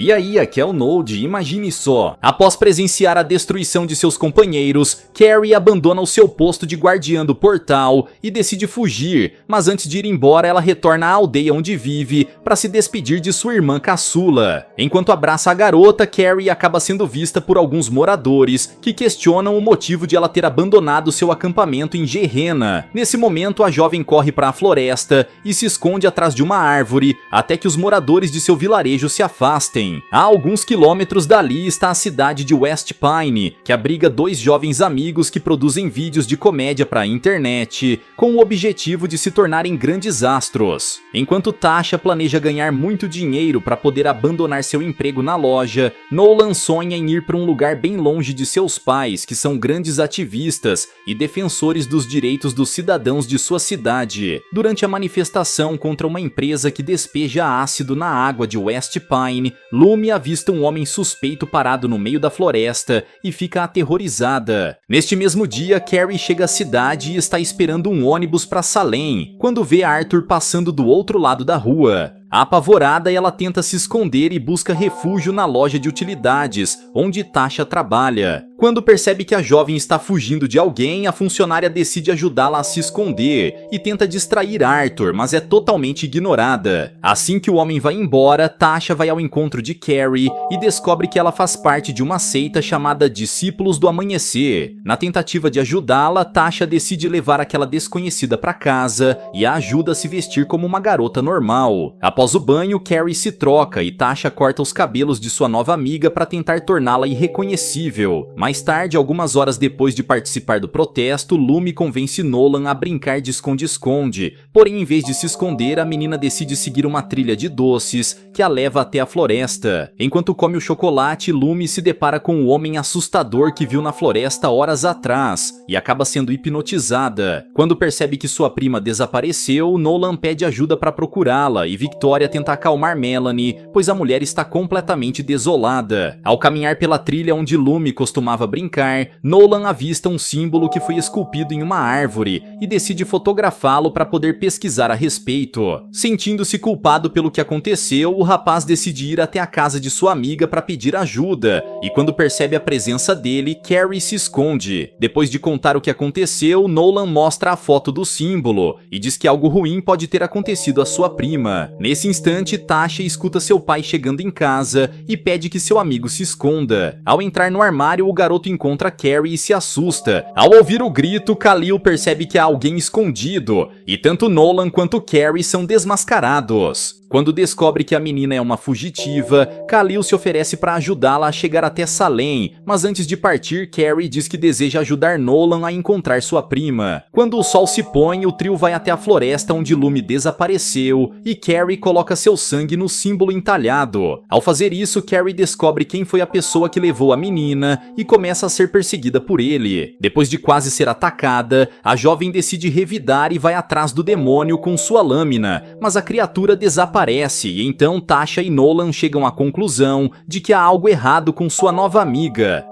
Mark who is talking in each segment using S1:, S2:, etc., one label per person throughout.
S1: E aí, aqui é o Node, imagine só. Após presenciar a destruição de seus companheiros, Carrie abandona o seu posto de guardiã do portal e decide fugir, mas antes de ir embora ela retorna à aldeia onde vive para se despedir de sua irmã caçula. Enquanto abraça a garota, Carrie acaba sendo vista por alguns moradores que questionam o motivo de ela ter abandonado seu acampamento em Gehenna. Nesse momento, a jovem corre para a floresta e se esconde atrás de uma árvore até que os moradores de seu vilarejo se afastem. A alguns quilômetros dali está a cidade de West Pine, que abriga dois jovens amigos que produzem vídeos de comédia para a internet, com o objetivo de se tornarem grandes astros. Enquanto Tasha planeja ganhar muito dinheiro para poder abandonar seu emprego na loja, Nolan sonha em ir para um lugar bem longe de seus pais, que são grandes ativistas e defensores dos direitos dos cidadãos de sua cidade. Durante a manifestação contra uma empresa que despeja ácido na água de West Pine, Lumi avista um homem suspeito parado no meio da floresta e fica aterrorizada. Neste mesmo dia, Carrie chega à cidade e está esperando um ônibus para Salem, quando vê Arthur passando do outro lado da rua. Apavorada, ela tenta se esconder e busca refúgio na loja de utilidades, onde Tasha trabalha. Quando percebe que a jovem está fugindo de alguém, a funcionária decide ajudá-la a se esconder e tenta distrair Arthur, mas é totalmente ignorada. Assim que o homem vai embora, Tasha vai ao encontro de Carrie e descobre que ela faz parte de uma seita chamada Discípulos do Amanhecer. Na tentativa de ajudá-la, Tasha decide levar aquela desconhecida para casa e a ajuda a se vestir como uma garota normal. Após o banho, Carrie se troca e Tasha corta os cabelos de sua nova amiga para tentar torná-la irreconhecível. Mais tarde, algumas horas depois de participar do protesto, Lumi convence Nolan a brincar de esconde-esconde. Porém, em vez de se esconder, a menina decide seguir uma trilha de doces que a leva até a floresta. Enquanto come o chocolate, Lumi se depara com um homem assustador que viu na floresta horas atrás e acaba sendo hipnotizada. Quando percebe que sua prima desapareceu, Nolan pede ajuda para procurá-la e Victoria tenta acalmar Melanie, pois a mulher está completamente desolada. Ao caminhar pela trilha onde Lumi costumava brincar, Nolan avista um símbolo que foi esculpido em uma árvore e decide fotografá-lo para poder pesquisar a respeito. Sentindo-se culpado pelo que aconteceu, o rapaz decide ir até a casa de sua amiga para pedir ajuda, e quando percebe a presença dele, Carrie se esconde. Depois de contar o que aconteceu, Nolan mostra a foto do símbolo e diz que algo ruim pode ter acontecido à sua prima. Nesse instante, Tasha escuta seu pai chegando em casa e pede que seu amigo se esconda. Ao entrar no armário, o garoto encontra Carrie e se assusta. Ao ouvir o grito, Khalil percebe que há alguém escondido, e tanto Nolan quanto Carrie são desmascarados. Quando descobre que a menina é uma fugitiva, Khalil se oferece para ajudá-la a chegar até Salem, mas antes de partir, Carrie diz que deseja ajudar Nolan a encontrar sua prima. Quando o sol se põe, o trio vai até a floresta onde Lumi desapareceu e Carrie coloca seu sangue no símbolo entalhado. Ao fazer isso, Carrie descobre quem foi a pessoa que levou a menina e começa a ser perseguida por ele. Depois de quase ser atacada, a jovem decide revidar e vai atrás do demônio com sua lâmina, mas a criatura desaparece e então Tasha e Nolan chegam à conclusão de que há algo errado com sua nova amiga.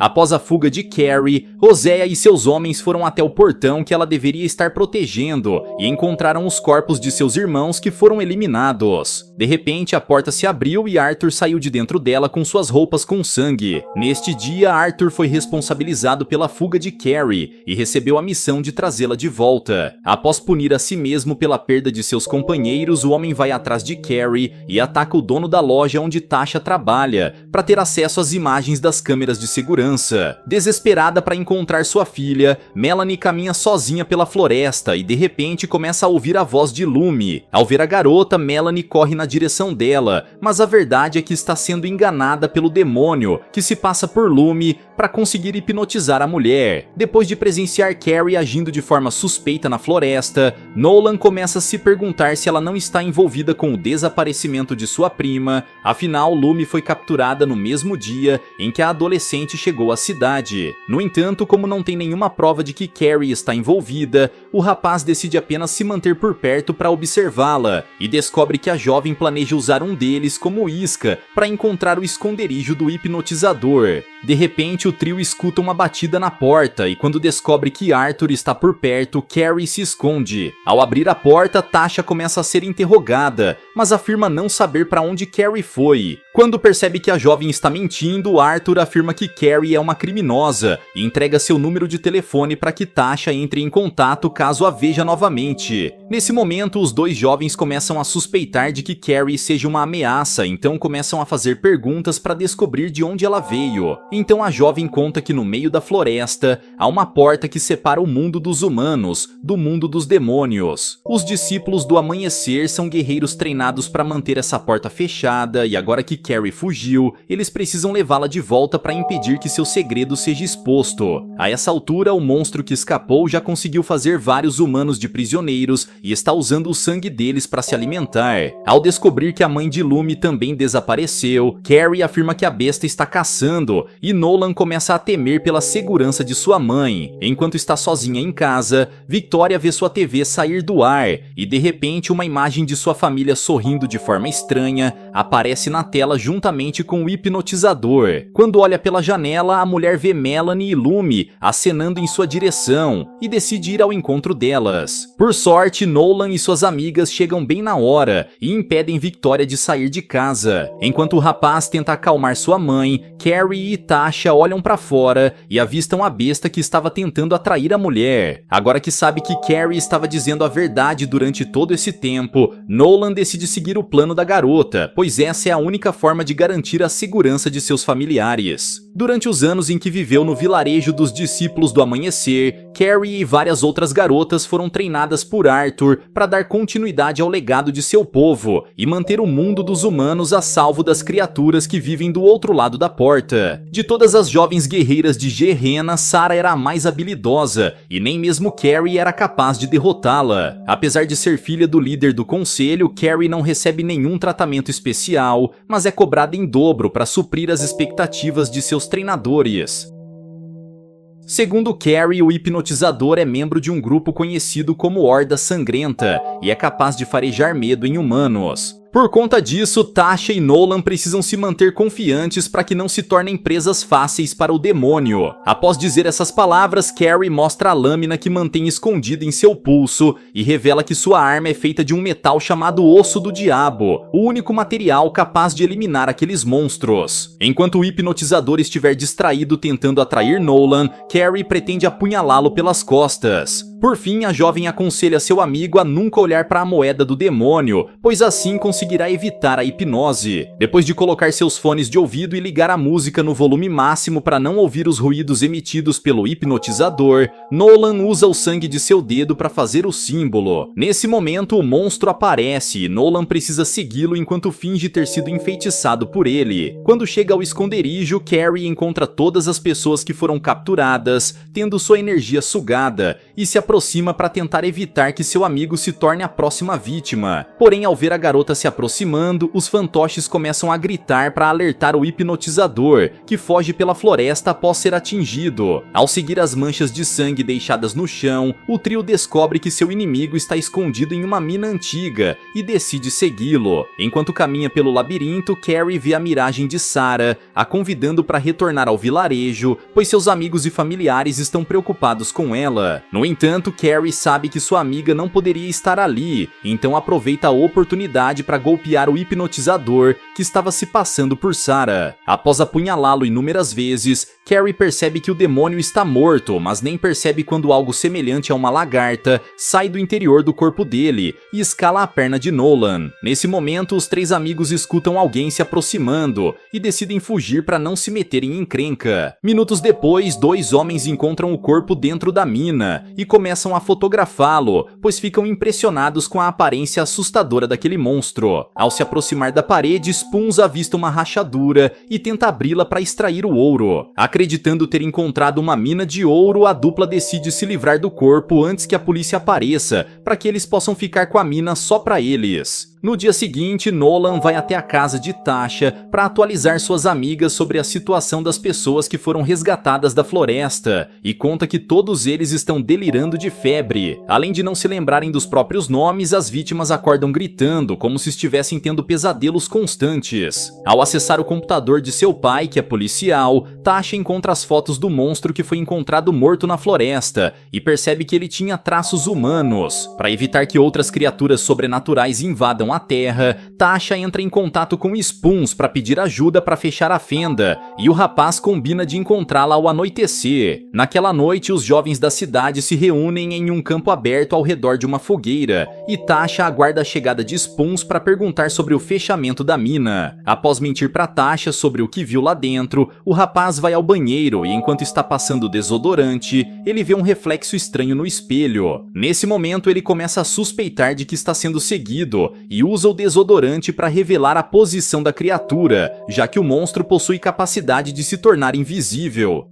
S1: Após a fuga de Carrie, Hosea e seus homens foram até o portão que ela deveria estar protegendo e encontraram os corpos de seus irmãos que foram eliminados. De repente, a porta se abriu e Arthur saiu de dentro dela com suas roupas com sangue. Neste dia, Arthur foi responsabilizado pela fuga de Carrie e recebeu a missão de trazê-la de volta. Após punir a si mesmo pela perda de seus companheiros, o homem vai atrás de Carrie e ataca o dono da loja onde Tasha trabalha, para ter acesso às imagens das câmeras de segurança. Desesperada para encontrar sua filha, Melanie caminha sozinha pela floresta e de repente começa a ouvir a voz de Lumi. Ao ver a garota, Melanie corre na direção dela, mas a verdade é que está sendo enganada pelo demônio que se passa por Lumi para conseguir hipnotizar a mulher. Depois de presenciar Carrie agindo de forma suspeita na floresta, Nolan começa a se perguntar se ela não está envolvida com o desaparecimento de sua prima. Afinal, Lumi foi capturada no mesmo dia em que a adolescente chegou chegou à cidade. No entanto, como não tem nenhuma prova de que Carrie está envolvida, o rapaz decide apenas se manter por perto para observá-la e descobre que a jovem planeja usar um deles como isca para encontrar o esconderijo do hipnotizador. De repente, o trio escuta uma batida na porta e quando descobre que Arthur está por perto, Carrie se esconde. Ao abrir a porta, Tasha começa a ser interrogada, mas afirma não saber para onde Carrie foi. Quando percebe que a jovem está mentindo, Arthur afirma que Carrie é uma criminosa e entrega seu número de telefone para que Tasha entre em contato caso a veja novamente. Nesse momento, os dois jovens começam a suspeitar de que Carrie seja uma ameaça, então começam a fazer perguntas para descobrir de onde ela veio. Então a jovem conta que no meio da floresta há uma porta que separa o mundo dos humanos do mundo dos demônios. Os discípulos do amanhecer são guerreiros treinados para manter essa porta fechada e agora que Carrie fugiu, eles precisam levá-la de volta para impedir que seu segredo seja exposto. A essa altura, o monstro que escapou já conseguiu fazer vários humanos de prisioneiros e está usando o sangue deles para se alimentar. Ao descobrir que a mãe de Lumi também desapareceu, Carrie afirma que a besta está caçando e Nolan começa a temer pela segurança de sua mãe. Enquanto está sozinha em casa, Victoria vê sua TV sair do ar e de repente uma imagem de sua família sorrindo de forma estranha aparece na tela juntamente com o hipnotizador. Quando olha pela janela, a mulher vê Melanie e Lumi acenando em sua direção e decide ir ao encontro delas. Por sorte, Nolan e suas amigas chegam bem na hora e impedem Victoria de sair de casa. Enquanto o rapaz tenta acalmar sua mãe, Carrie e Tasha olham pra fora e avistam a besta que estava tentando atrair a mulher. Agora que sabe que Carrie estava dizendo a verdade durante todo esse tempo, Nolan decide seguir o plano da garota, pois essa é a única forma de garantir a segurança de seus familiares. Durante os anos em que viveu no vilarejo dos discípulos do amanhecer, Carrie e várias outras garotas foram treinadas por Arthur para dar continuidade ao legado de seu povo e manter o mundo dos humanos a salvo das criaturas que vivem do outro lado da porta. De todas as jovens guerreiras de Gehenna, Sarah era a mais habilidosa e nem mesmo Carrie era capaz de derrotá-la. Apesar de ser filha do líder do conselho, Carrie não recebe nenhum tratamento especial, mas é cobrada em dobro para suprir as expectativas de seus treinadores. Segundo Carrie, o hipnotizador é membro de um grupo conhecido como Horda Sangrenta e é capaz de farejar medo em humanos. Por conta disso, Tasha e Nolan precisam se manter confiantes para que não se tornem presas fáceis para o demônio. Após dizer essas palavras, Carrie mostra a lâmina que mantém escondida em seu pulso e revela que sua arma é feita de um metal chamado Osso do Diabo, o único material capaz de eliminar aqueles monstros. Enquanto o hipnotizador estiver distraído tentando atrair Nolan, Carrie pretende apunhalá-lo pelas costas. Por fim, a jovem aconselha seu amigo a nunca olhar para a moeda do demônio, pois assim conseguirá evitar a hipnose. Depois de colocar seus fones de ouvido e ligar a música no volume máximo para não ouvir os ruídos emitidos pelo hipnotizador, Nolan usa o sangue de seu dedo para fazer o símbolo. Nesse momento, o monstro aparece e Nolan precisa segui-lo enquanto finge ter sido enfeitiçado por ele. Quando chega ao esconderijo, Carrie encontra todas as pessoas que foram capturadas, tendo sua energia sugada, e se aproxima para tentar evitar que seu amigo se torne a próxima vítima. Porém, ao ver a garota se aproximando, os fantoches começam a gritar para alertar o hipnotizador, que foge pela floresta após ser atingido. Ao seguir as manchas de sangue deixadas no chão, o trio descobre que seu inimigo está escondido em uma mina antiga e decide segui-lo. Enquanto caminha pelo labirinto, Carrie vê a miragem de Sarah, a convidando para retornar ao vilarejo, pois seus amigos e familiares estão preocupados com ela. No entanto, Carrie sabe que sua amiga não poderia estar ali, então aproveita a oportunidade para golpear o hipnotizador que estava se passando por Sarah. Após apunhalá-lo inúmeras vezes, Carrie percebe que o demônio está morto, mas nem percebe quando algo semelhante a uma lagarta sai do interior do corpo dele e escala a perna de Nolan. Nesse momento, os três amigos escutam alguém se aproximando e decidem fugir para não se meterem em encrenca. Minutos depois, dois homens encontram o corpo dentro da mina e começam a fotografá-lo, pois ficam impressionados com a aparência assustadora daquele monstro. Ao se aproximar da parede, Spoons avista uma rachadura e tenta abri-la para extrair o ouro. Acreditando ter encontrado uma mina de ouro, a dupla decide se livrar do corpo antes que a polícia apareça, para que eles possam ficar com a mina só para eles. No dia seguinte, Nolan vai até a casa de Tasha para atualizar suas amigas sobre a situação das pessoas que foram resgatadas da floresta e conta que todos eles estão delirando de febre. Além de não se lembrarem dos próprios nomes, as vítimas acordam gritando como se estivessem tendo pesadelos constantes. Ao acessar o computador de seu pai, que é policial, Tasha encontra as fotos do monstro que foi encontrado morto na floresta e percebe que ele tinha traços humanos. Para evitar que outras criaturas sobrenaturais invadam a Terra, Tasha entra em contato com Spoons para pedir ajuda para fechar a fenda, e o rapaz combina de encontrá-la ao anoitecer. Naquela noite, os jovens da cidade se reúnem em um campo aberto ao redor de uma fogueira, e Tasha aguarda a chegada de Spoons para perguntar sobre o fechamento da mina. Após mentir para Tasha sobre o que viu lá dentro, o rapaz vai ao banheiro e enquanto está passando desodorante, ele vê um reflexo estranho no espelho. Nesse momento, ele começa a suspeitar de que está sendo seguido e usa o desodorante para revelar a posição da criatura, já que o monstro possui capacidade de se tornar invisível.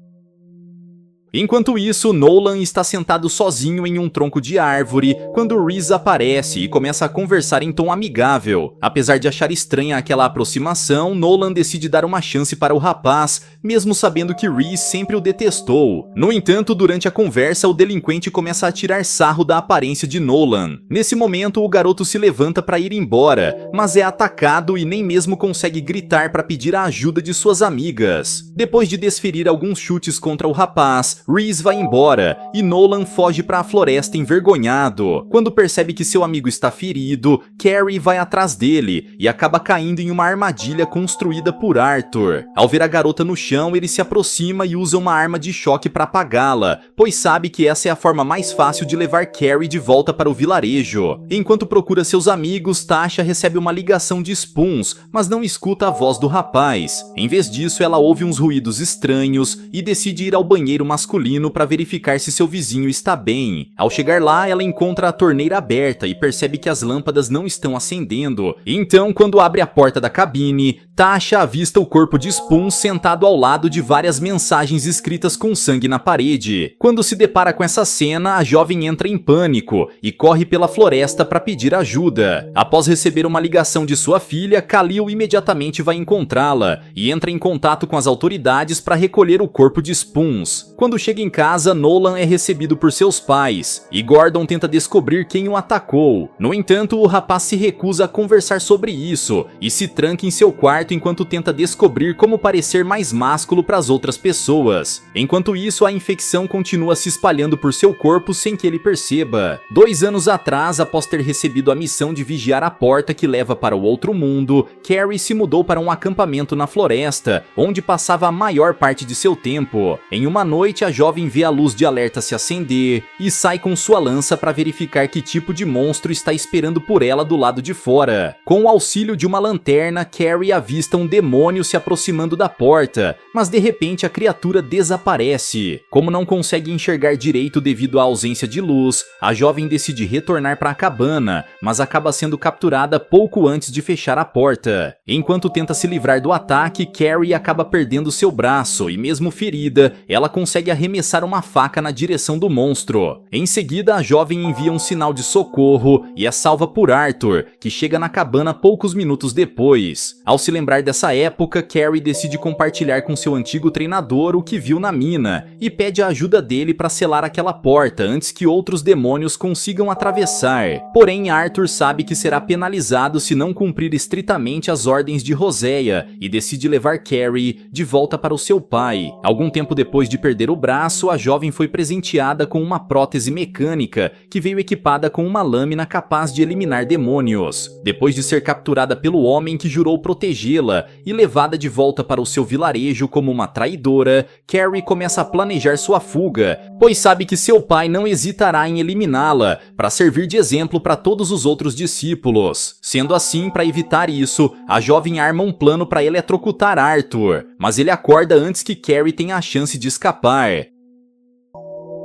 S1: Enquanto isso, Nolan está sentado sozinho em um tronco de árvore quando Reese aparece e começa a conversar em tom amigável. Apesar de achar estranha aquela aproximação, Nolan decide dar uma chance para o rapaz, mesmo sabendo que Reese sempre o detestou. No entanto, durante a conversa, o delinquente começa a tirar sarro da aparência de Nolan. Nesse momento, o garoto se levanta para ir embora, mas é atacado e nem mesmo consegue gritar para pedir a ajuda de suas amigas. Depois de desferir alguns chutes contra o rapaz, Reese vai embora e Nolan foge para a floresta envergonhado. Quando percebe que seu amigo está ferido, Carrie vai atrás dele e acaba caindo em uma armadilha construída por Arthur. Ao ver a garota no chão, ele se aproxima e usa uma arma de choque para apagá-la, pois sabe que essa é a forma mais fácil de levar Carrie de volta para o vilarejo. Enquanto procura seus amigos, Tasha recebe uma ligação de Spoons, mas não escuta a voz do rapaz. Em vez disso, ela ouve uns ruídos estranhos e decide ir ao banheiro masculino para verificar se seu vizinho está bem. Ao chegar lá, ela encontra a torneira aberta e percebe que as lâmpadas não estão acendendo. Então, quando abre a porta da cabine, Tasha avista o corpo de Spoons sentado ao lado de várias mensagens escritas com sangue na parede. Quando se depara com essa cena, a jovem entra em pânico e corre pela floresta para pedir ajuda. Após receber uma ligação de sua filha, Khalil imediatamente vai encontrá-la e entra em contato com as autoridades para recolher o corpo de Spoons. Quando chega em casa, Nolan é recebido por seus pais e Gordon tenta descobrir quem o atacou. No entanto, o rapaz se recusa a conversar sobre isso e se tranca em seu quarto enquanto tenta descobrir como parecer mais másculo para as outras pessoas. Enquanto isso, a infecção continua se espalhando por seu corpo sem que ele perceba. 2 anos atrás, após ter recebido a missão de vigiar a porta que leva para o outro mundo, Carrie se mudou para um acampamento na floresta, onde passava a maior parte de seu tempo. Em uma noite, a jovem vê a luz de alerta se acender e sai com sua lança para verificar que tipo de monstro está esperando por ela do lado de fora. Com o auxílio de uma lanterna, Carrie avista um demônio se aproximando da porta, mas de repente a criatura desaparece. Como não consegue enxergar direito devido à ausência de luz, a jovem decide retornar para a cabana, mas acaba sendo capturada pouco antes de fechar a porta. Enquanto tenta se livrar do ataque, Carrie acaba perdendo seu braço e mesmo ferida, ela consegue arremessar uma faca na direção do monstro. Em seguida, a jovem envia um sinal de socorro e é salva por Arthur, que chega na cabana poucos minutos depois. Ao se lembrar dessa época, Carrie decide compartilhar com seu antigo treinador o que viu na mina e pede a ajuda dele para selar aquela porta antes que outros demônios consigam atravessar. Porém, Arthur sabe que será penalizado se não cumprir estritamente as ordens de Roséia e decide levar Carrie de volta para o seu pai. Algum tempo depois de perder o braço, a jovem foi presenteada com uma prótese mecânica que veio equipada com uma lâmina capaz de eliminar demônios. Depois de ser capturada pelo homem que jurou protegê-la e levada de volta para o seu vilarejo como uma traidora, Carrie começa a planejar sua fuga, pois sabe que seu pai não hesitará em eliminá-la para servir de exemplo para todos os outros discípulos. Sendo assim, para evitar isso, a jovem arma um plano para eletrocutar Arthur, mas ele acorda antes que Carrie tenha a chance de escapar.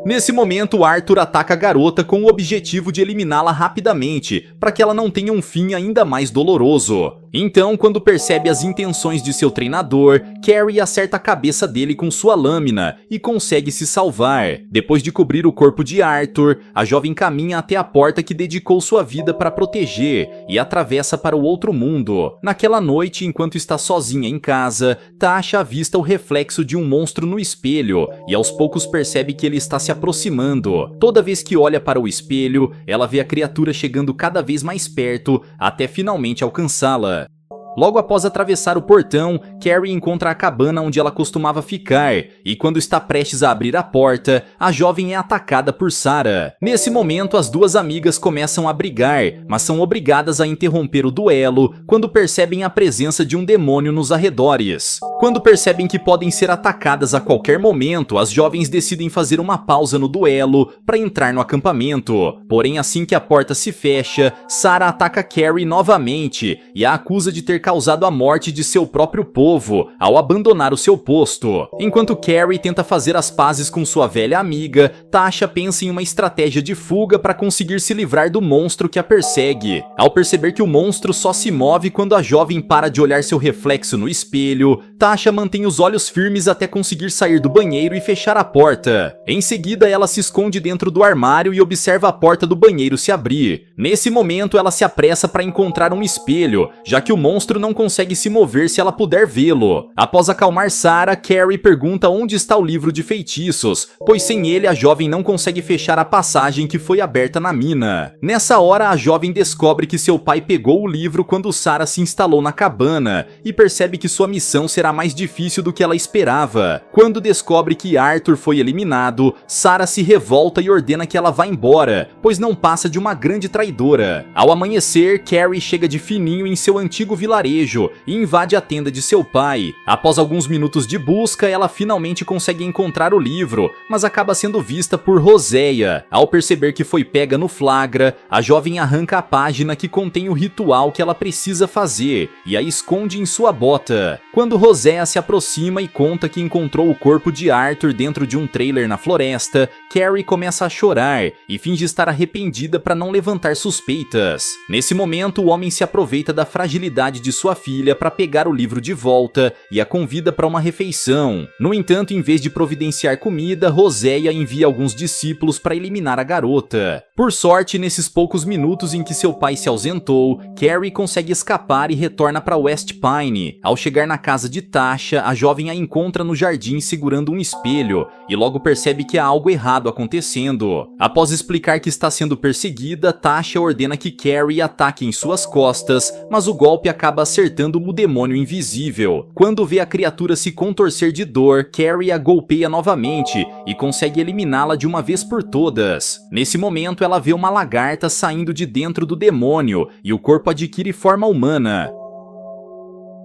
S1: Nesse momento, Arthur ataca a garota com o objetivo de eliminá-la rapidamente, para que ela não tenha um fim ainda mais doloroso. Então, quando percebe as intenções de seu treinador, Carrie acerta a cabeça dele com sua lâmina e consegue se salvar. Depois de cobrir o corpo de Arthur, a jovem caminha até a porta que dedicou sua vida para proteger e atravessa para o outro mundo. Naquela noite, enquanto está sozinha em casa, Tasha avista o reflexo de um monstro no espelho e aos poucos percebe que ele está se aproximando. Toda vez que olha para o espelho, ela vê a criatura chegando cada vez mais perto até finalmente alcançá-la. Logo após atravessar o portão, Carrie encontra a cabana onde ela costumava ficar, e quando está prestes a abrir a porta, a jovem é atacada por Sarah. Nesse momento, as duas amigas começam a brigar, mas são obrigadas a interromper o duelo quando percebem a presença de um demônio nos arredores. Quando percebem que podem ser atacadas a qualquer momento, as jovens decidem fazer uma pausa no duelo para entrar no acampamento. Porém, assim que a porta se fecha, Sarah ataca Carrie novamente e a acusa de ter causado a morte de seu próprio povo ao abandonar o seu posto. Enquanto Carrie tenta fazer as pazes com sua velha amiga, Tasha pensa em uma estratégia de fuga para conseguir se livrar do monstro que a persegue. Ao perceber que o monstro só se move quando a jovem para de olhar seu reflexo no espelho, Tasha mantém os olhos firmes até conseguir sair do banheiro e fechar a porta. Em seguida, ela se esconde dentro do armário e observa a porta do banheiro se abrir. Nesse momento, ela se apressa para encontrar um espelho, já que o monstro não consegue se mover se ela puder vê-lo. Após acalmar Sarah, Carrie pergunta onde está o livro de feitiços, pois sem ele a jovem não consegue fechar a passagem que foi aberta na mina. Nessa hora, a jovem descobre que seu pai pegou o livro quando Sarah se instalou na cabana e percebe que sua missão será mais difícil do que ela esperava. Quando descobre que Arthur foi eliminado, Sarah se revolta e ordena que ela vá embora, pois não passa de uma grande traidora. Ao amanhecer, Carrie chega de fininho em seu antigo vilarejo e invade a tenda de seu pai. Após alguns minutos de busca, ela finalmente consegue encontrar o livro, mas acaba sendo vista por Roséia. Ao perceber que foi pega no flagra, a jovem arranca a página que contém o ritual que ela precisa fazer e a esconde em sua bota. Quando Roséia se aproxima e conta que encontrou o corpo de Arthur dentro de um trailer na floresta, Carrie começa a chorar e finge estar arrependida para não levantar suspeitas. Nesse momento, o homem se aproveita da fragilidade de sua filha para pegar o livro de volta e a convida para uma refeição. No entanto, em vez de providenciar comida, Roséia envia alguns discípulos para eliminar a garota. Por sorte, nesses poucos minutos em que seu pai se ausentou, Carrie consegue escapar e retorna para West Pine. Ao chegar na casa de Tasha, a jovem a encontra no jardim segurando um espelho e logo percebe que há algo errado acontecendo. Após explicar que está sendo perseguida, Tasha ordena que Carrie ataque em suas costas, mas o golpe acaba acertando o demônio invisível. Quando vê a criatura se contorcer de dor, Carrie a golpeia novamente e consegue eliminá-la de uma vez por todas. Nesse momento, ela vê uma lagarta saindo de dentro do demônio e o corpo adquire forma humana.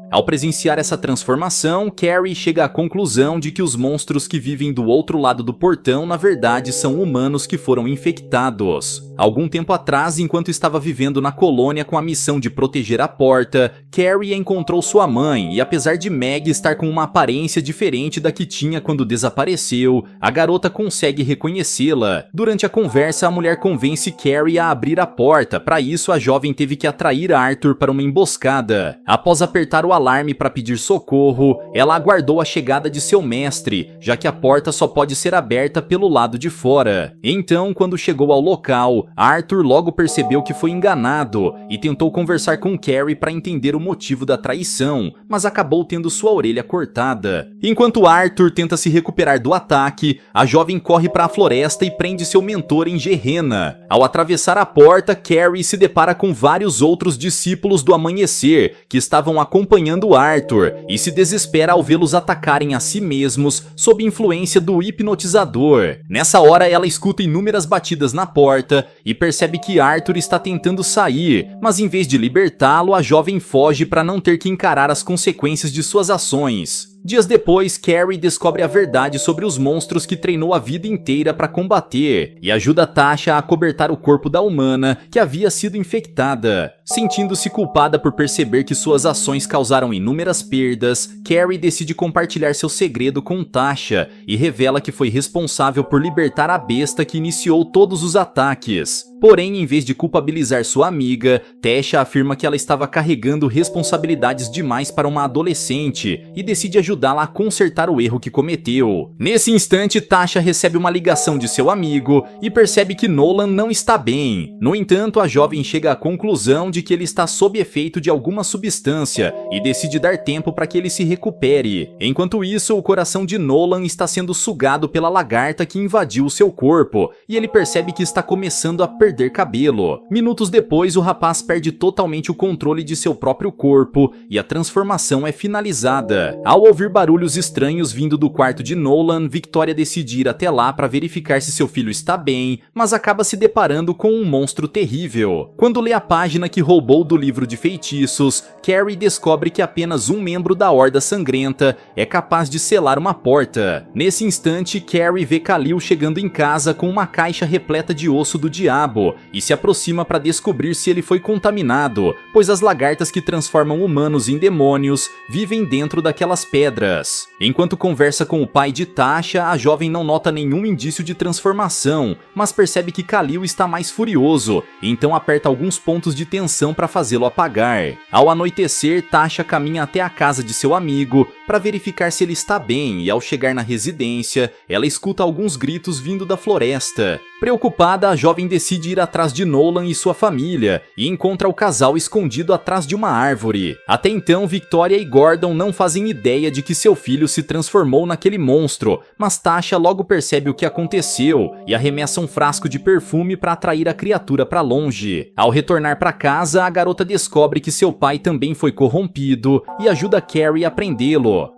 S1: Ao presenciar essa transformação, Carrie chega à conclusão de que os monstros que vivem do outro lado do portão na verdade são humanos que foram infectados. Algum tempo atrás, enquanto estava vivendo na colônia com a missão de proteger a porta, Carrie encontrou sua mãe e apesar de Meg estar com uma aparência diferente da que tinha quando desapareceu, a garota consegue reconhecê-la. Durante a conversa, a mulher convence Carrie a abrir a porta. Para isso, a jovem teve que atrair Arthur para uma emboscada. Após apertar o alarme para pedir socorro, ela aguardou a chegada de seu mestre, já que a porta só pode ser aberta pelo lado de fora. Então, quando chegou ao local, Arthur logo percebeu que foi enganado e tentou conversar com Carrie para entender o motivo da traição, mas acabou tendo sua orelha cortada. Enquanto Arthur tenta se recuperar do ataque, a jovem corre para a floresta e prende seu mentor em Gehenna. Ao atravessar a porta, Carrie se depara com vários outros discípulos do Amanhecer que estavam acompanhando Arthur e se desespera ao vê-los atacarem a si mesmos sob influência do hipnotizador. Nessa hora, ela escuta inúmeras batidas na porta e percebe que Arthur está tentando sair, mas em vez de libertá-lo, a jovem foge para não ter que encarar as consequências de suas ações. Dias depois, Carrie descobre a verdade sobre os monstros que treinou a vida inteira para combater e ajuda Tasha a acobertar o corpo da humana que havia sido infectada. Sentindo-se culpada por perceber que suas ações causaram inúmeras perdas, Carrie decide compartilhar seu segredo com Tasha e revela que foi responsável por libertar a besta que iniciou todos os ataques. Porém, em vez de culpabilizar sua amiga, Tasha afirma que ela estava carregando responsabilidades demais para uma adolescente e decide ajudá-la a consertar o erro que cometeu. Nesse instante, Tasha recebe uma ligação de seu amigo e percebe que Nolan não está bem. No entanto, a jovem chega à conclusão de que ele está sob efeito de alguma substância e decide dar tempo para que ele se recupere. Enquanto isso, o coração de Nolan está sendo sugado pela lagarta que invadiu o seu corpo e ele percebe que está começando a perder cabelo. Minutos depois, o rapaz perde totalmente o controle de seu próprio corpo e a transformação é finalizada. Ao ouvir barulhos estranhos vindo do quarto de Nolan, Victoria decide ir até lá para verificar se seu filho está bem, mas acaba se deparando com um monstro terrível. Quando lê a página que roubou do livro de feitiços, Carrie descobre que apenas um membro da Horda Sangrenta é capaz de selar uma porta. Nesse instante, Carrie vê Khalil chegando em casa com uma caixa repleta de osso do diabo e se aproxima para descobrir se ele foi contaminado, pois as lagartas que transformam humanos em demônios vivem dentro daquelas pedras. Enquanto conversa com o pai de Tasha, a jovem não nota nenhum indício de transformação, mas percebe que Khalil está mais furioso, então aperta alguns pontos de tensão para fazê-lo apagar. Ao anoitecer, Tasha caminha até a casa de seu amigo para verificar se ele está bem e ao chegar na residência, ela escuta alguns gritos vindo da floresta. Preocupada, a jovem decide ir atrás de Nolan e sua família e encontra o casal escondido atrás de uma árvore. Até então, Victoria e Gordon não fazem ideia de que seu filho se transformou naquele monstro, mas Tasha logo percebe o que aconteceu e arremessa um frasco de perfume para atrair a criatura para longe. Ao retornar para casa, a garota descobre que seu pai também foi corrompido e ajuda Carrie a prendê-lo.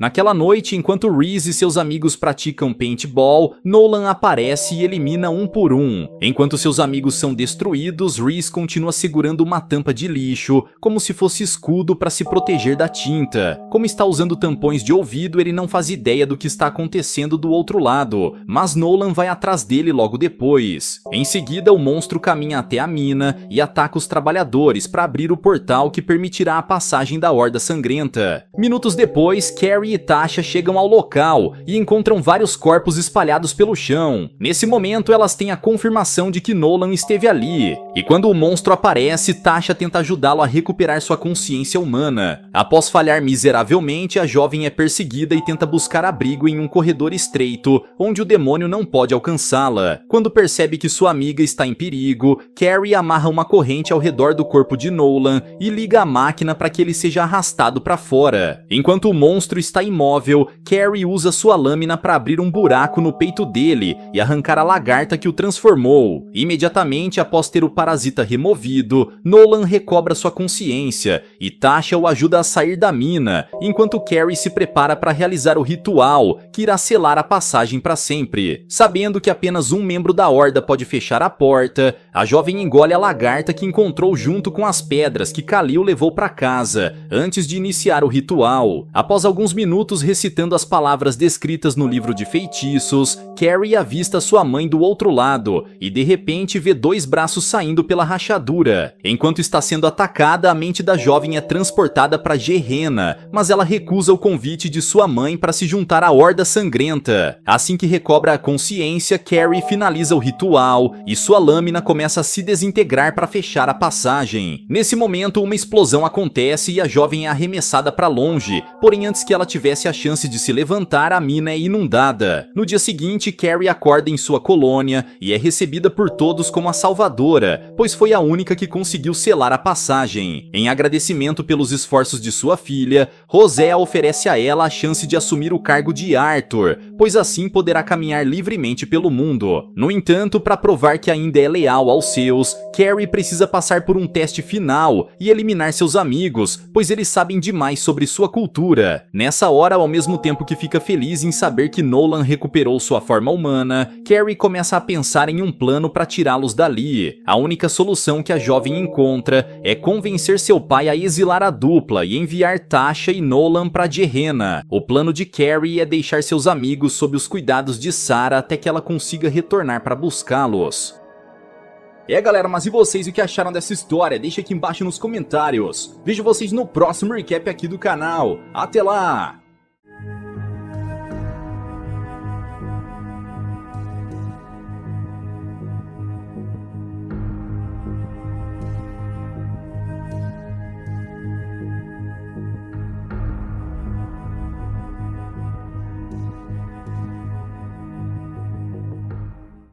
S1: Naquela noite, enquanto Reese e seus amigos praticam paintball, Nolan aparece e elimina um por um. Enquanto seus amigos são destruídos, Reese continua segurando uma tampa de lixo, como se fosse escudo para se proteger da tinta. Como está usando tampões de ouvido, ele não faz ideia do que está acontecendo do outro lado, mas Nolan vai atrás dele logo depois. Em seguida, o monstro caminha até a mina e ataca os trabalhadores para abrir o portal que permitirá a passagem da Horda Sangrenta. Minutos depois, Carrie e Tasha chegam ao local e encontram vários corpos espalhados pelo chão. Nesse momento, elas têm a confirmação de que Nolan esteve ali. E quando o monstro aparece, Tasha tenta ajudá-lo a recuperar sua consciência humana. Após falhar miseravelmente, a jovem é perseguida e tenta buscar abrigo em um corredor estreito, onde o demônio não pode alcançá-la. Quando percebe que sua amiga está em perigo, Carrie amarra uma corrente ao redor do corpo de Nolan e liga a máquina para que ele seja arrastado para fora. Enquanto o monstro está imóvel, Carrie usa sua lâmina para abrir um buraco no peito dele e arrancar a lagarta que o transformou. Imediatamente após ter o parasita removido, Nolan recobra sua consciência e Tasha o ajuda a sair da mina, enquanto Carrie se prepara para realizar o ritual que irá selar a passagem para sempre. Sabendo que apenas um membro da Horda pode fechar a porta, a jovem engole a lagarta que encontrou junto com as pedras que Khalil levou para casa, antes de iniciar o ritual. Após alguns minutos recitando as palavras descritas no livro de feitiços, Carrie avista sua mãe do outro lado e de repente vê dois braços saindo pela rachadura. Enquanto está sendo atacada, a mente da jovem é transportada para Gehenna, mas ela recusa o convite de sua mãe para se juntar à Horda Sangrenta. Assim que recobra a consciência, Carrie finaliza o ritual e sua lâmina começa a se desintegrar para fechar a passagem. Nesse momento, uma explosão acontece e a jovem é arremessada para longe, porém antes que ela tivesse a chance de se levantar, a mina é inundada. No dia seguinte, Carrie acorda em sua colônia e é recebida por todos como a salvadora, pois foi a única que conseguiu selar a passagem. Em agradecimento pelos esforços de sua filha, Rosea oferece a ela a chance de assumir o cargo de Arthur, pois assim poderá caminhar livremente pelo mundo. No entanto, para provar que ainda é leal aos seus, Carrie precisa passar por um teste final e eliminar seus amigos, pois eles sabem demais sobre sua cultura. Nessa hora, ao mesmo tempo que fica feliz em saber que Nolan recuperou sua forma humana, Carrie começa a pensar em um plano para tirá-los dali. A única solução que a jovem encontra é convencer seu pai a exilar a dupla e enviar Tasha e Nolan para Gehenna. O plano de Carrie é deixar seus amigos sob os cuidados de Sarah até que ela consiga retornar para buscá-los. Galera, mas e vocês, o que acharam dessa história? Deixa aqui embaixo nos comentários. Vejo vocês no próximo recap aqui do canal. Até lá!